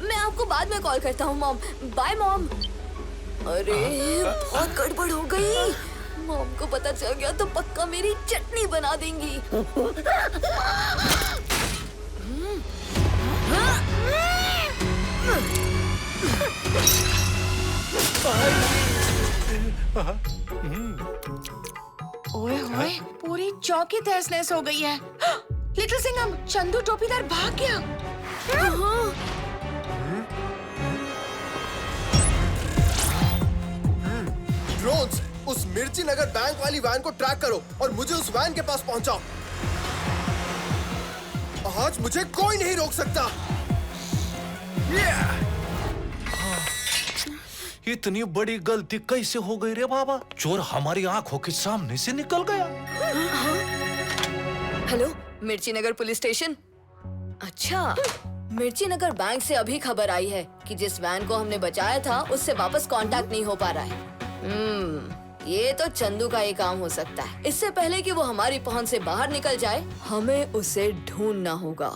मैं आपको बाद में कॉल करता हूँ मॉम। Bye mom. अरे बहुत गड़बड़ हो गई, मॉम को पता चल गया तो पक्का मेरी चटनी बना देंगी। ओए होए, पूरी चौकी तहस-नहस हो गई है। लिटिल सिंघम, चंदू टोपीदार भाग गया। ड्रोन्स, उस मिर्ची नगर बैंक वाली वैन को ट्रैक करो और मुझे उस वैन के पास पहुंचाओ। आज मुझे कोई नहीं रोक सकता। इतनी बड़ी गलती कैसे हो गई रे बाबा? चोर हमारी आंखों के सामने से निकल गया। हेलो, मिर्ची नगर पुलिस स्टेशन। अच्छा, मिर्ची नगर बैंक से अभी खबर आई है कि जिस वैन को हमने बचाया था उससे वापस कांटेक्ट नहीं हो पा रहा है। ये तो चंदू का ही काम हो सकता है। इससे पहले कि वो हमारी पहुंच से बाहर निकल जाए, हमें उसे ढूंढना होगा।